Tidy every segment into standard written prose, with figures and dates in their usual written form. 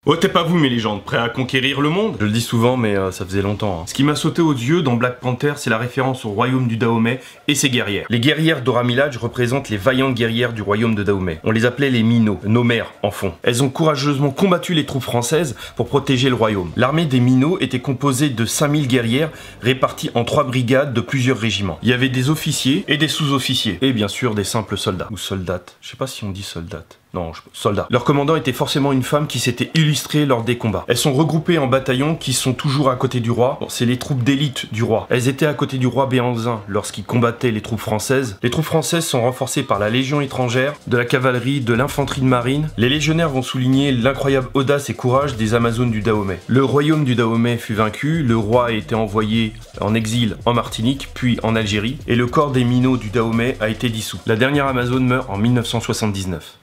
Oh, t'es pas vous mes légendes, prêts à conquérir le monde? Je le dis souvent mais ça faisait longtemps. Ce qui m'a sauté aux yeux dans Black Panther, c'est la référence au royaume du Dahomey et ses guerrières. Les guerrières Dora Milaje représentent les vaillantes guerrières du royaume de Dahomey. On les appelait les Minots, nos mères en fond. Elles ont courageusement combattu les troupes françaises pour protéger le royaume. L'armée des Minots était composée de 5000 guerrières réparties en 3 brigades de plusieurs régiments. Il y avait des officiers et des sous-officiers. Et bien sûr des simples soldats. Ou soldates. Je sais pas si on dit soldates. Non, soldats. Leur commandant était forcément une femme qui s'était illustrée lors des combats. Elles sont regroupées en bataillons qui sont toujours à côté du roi. Bon, c'est les troupes d'élite du roi. Elles étaient à côté du roi Béhanzin lorsqu'il combattait les troupes françaises. Les troupes françaises sont renforcées par la Légion étrangère, de la cavalerie, de l'infanterie de marine. Les légionnaires vont souligner l'incroyable audace et courage des Amazones du Dahomey. Le royaume du Dahomey fut vaincu, le roi a été envoyé en exil en Martinique, puis en Algérie, et le corps des Minots du Dahomey a été dissous. La dernière Amazone meurt en 1979.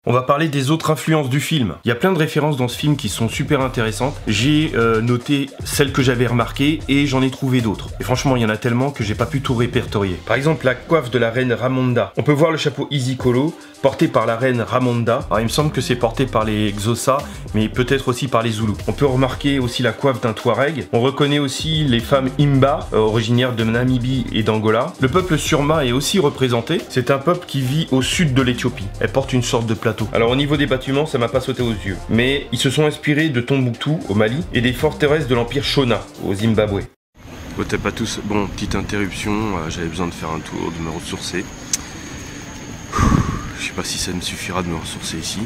On va parler des autres influences du film. Il y a plein de références dans ce film qui sont super intéressantes. J'ai noté celles que j'avais remarquées et j'en ai trouvé d'autres. Et franchement, il y en a tellement que j'ai pas pu tout répertorier. Par exemple, la coiffe de la reine Ramonda. On peut voir le chapeau Easy Colo porté par la reine Ramonda. Alors il me semble que c'est porté par les Xhosa, mais peut-être aussi par les Zoulous. On peut remarquer aussi la coiffe d'un Touareg. On reconnaît aussi les femmes Imba, originaires de Namibie et d'Angola. Le peuple Surma est aussi représenté. C'est un peuple qui vit au sud de l'Éthiopie. Elle porte une sorte de plateau. Alors au niveau des bâtiments, ça m'a pas sauté aux yeux. Mais ils se sont inspirés de Tombouctou, au Mali, et des forteresses de l'empire Shona, au Zimbabwe. Votez pas tous. Bon, petite interruption, j'avais besoin de faire un tour, de me ressourcer. Je sais pas si ça me suffira de me ressourcer ici.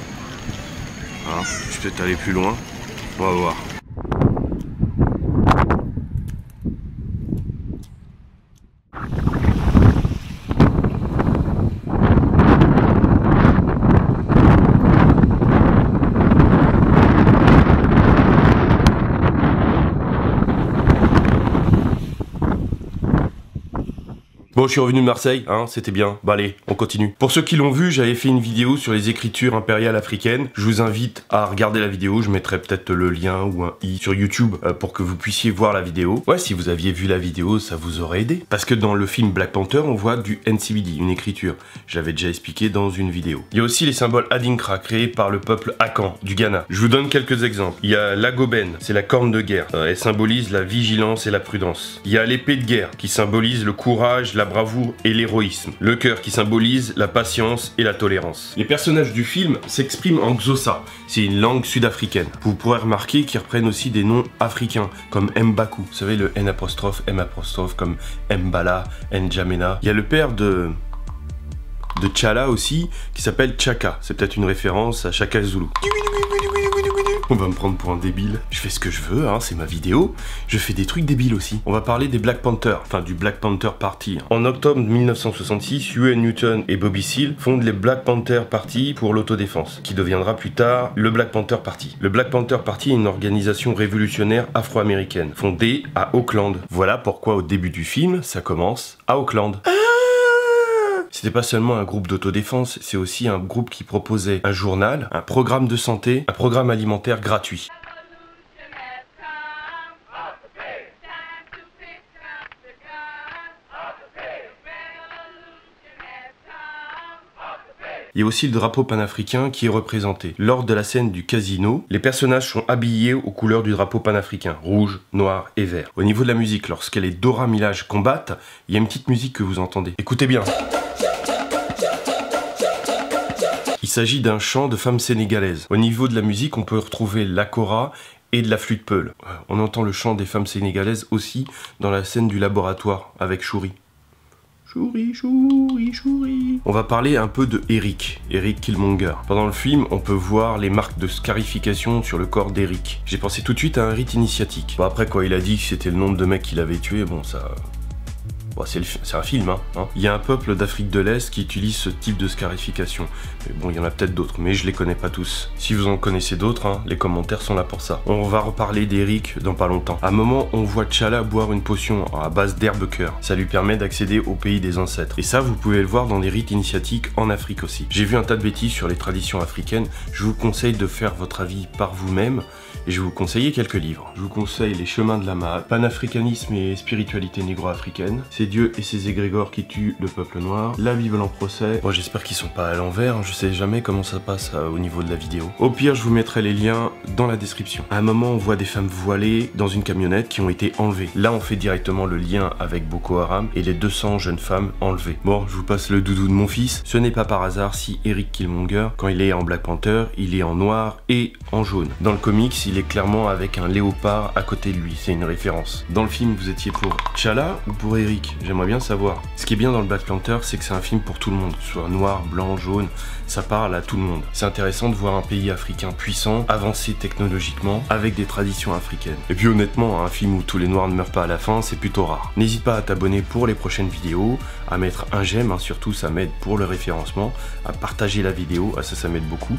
Voilà. Je vais peut-être aller plus loin. On va voir. Bon, je suis revenu de Marseille, hein, c'était bien. Bah allez, on continue. Pour ceux qui l'ont vu, j'avais fait une vidéo sur les écritures impériales africaines. Je vous invite à regarder la vidéo, je mettrai peut-être le lien ou un i sur YouTube pour que vous puissiez voir la vidéo. Ouais, si vous aviez vu la vidéo, ça vous aurait aidé. Parce que dans le film Black Panther, on voit du NCBD, une écriture. J'avais déjà expliqué dans une vidéo. Il y a aussi les symboles Adinkra créés par le peuple Akan du Ghana. Je vous donne quelques exemples. Il y a l'Agoben, c'est la corne de guerre. Elle symbolise la vigilance et la prudence. Il y a l'épée de guerre qui symbolise le courage, la bravoure et l'héroïsme. Le cœur qui symbolise la patience et la tolérance. Les personnages du film s'expriment en Xhosa, c'est une langue sud-africaine. Vous pourrez remarquer qu'ils reprennent aussi des noms africains, comme Mbaku. Vous savez, le N', M', comme Mbala, N'Djamena. Il y a le père de T'Challa aussi, qui s'appelle Chaka. C'est peut-être une référence à Chaka Zulu. On va me prendre pour un débile. Je fais ce que je veux, hein, c'est ma vidéo. Je fais des trucs débiles aussi. On va parler des Black Panthers, enfin du Black Panther Party. En octobre 1966, UN Newton et Bobby Seale fondent les Black Panther Party pour l'autodéfense, qui deviendra plus tard le Black Panther Party. Le Black Panther Party est une organisation révolutionnaire afro-américaine, fondée à Auckland. Voilà pourquoi au début du film, ça commence à Auckland. C'était pas seulement un groupe d'autodéfense, c'est aussi un groupe qui proposait un journal, un programme de santé, un programme alimentaire gratuit. Il y a aussi le drapeau panafricain qui est représenté. Lors de la scène du casino, les personnages sont habillés aux couleurs du drapeau panafricain, rouge, noir et vert. Au niveau de la musique, lorsque les Dora Milaje combattent, il y a une petite musique que vous entendez. Écoutez bien. Il s'agit d'un chant de femmes sénégalaises. Au niveau de la musique, on peut retrouver l'akora et de la flûte peul. On entend le chant des femmes sénégalaises aussi dans la scène du laboratoire avec Shuri. Shuri, Shuri, Shuri. On va parler un peu de Eric Killmonger. Pendant le film, on peut voir les marques de scarification sur le corps d'Eric. J'ai pensé tout de suite à un rite initiatique. Bon, après, quand il a dit que c'était le nombre de mecs qu'il avait tué, bon, ça... Bon, c'est un film, hein. Il y a un peuple d'Afrique de l'Est qui utilise ce type de scarification. Mais bon, il y en a peut-être d'autres, mais je les connais pas tous. Si vous en connaissez d'autres, hein, les commentaires sont là pour ça. On va reparler d'Eric dans pas longtemps. À un moment, on voit T'Challa boire une potion à base d'herbe cœur. Ça lui permet d'accéder au pays des ancêtres. Et ça, vous pouvez le voir dans des rites initiatiques en Afrique aussi. J'ai vu un tas de bêtises sur les traditions africaines. Je vous conseille de faire votre avis par vous-même. Et je vais vous conseiller quelques livres. Je vous conseille Les Chemins de la Maat, Panafricanisme et spiritualité négro-africaine, Ces dieux et ces égrégores qui tuent le peuple noir, La Bible en procès. Bon, j'espère qu'ils sont pas à l'envers, je sais jamais comment ça passe au niveau de la vidéo. Au pire, je vous mettrai les liens dans la description. À un moment, on voit des femmes voilées dans une camionnette qui ont été enlevées. Là, on fait directement le lien avec Boko Haram et les 200 jeunes femmes enlevées. Bon, je vous passe le doudou de mon fils. Ce n'est pas par hasard si Eric Killmonger, quand il est en Black Panther, il est en noir et en jaune. Dans le comics, il est clairement avec un léopard à côté de lui, c'est une référence. Dans le film, vous étiez pour T'Challa ou pour Eric? J'aimerais bien savoir. Ce qui est bien dans le Black Panther, c'est que c'est un film pour tout le monde, que ce soit noir, blanc, jaune, ça parle à tout le monde. C'est intéressant de voir un pays africain puissant, avancé technologiquement, avec des traditions africaines. Et puis honnêtement, un film où tous les noirs ne meurent pas à la fin, c'est plutôt rare. N'hésite pas à t'abonner pour les prochaines vidéos, à mettre un j'aime, hein, surtout ça m'aide pour le référencement, à partager la vidéo, ça m'aide beaucoup.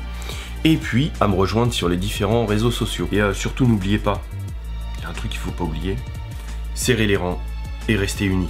Et puis, à me rejoindre sur les différents réseaux sociaux. Et surtout, n'oubliez pas, il y a un truc qu'il faut pas oublier, serrez les rangs et restez unis.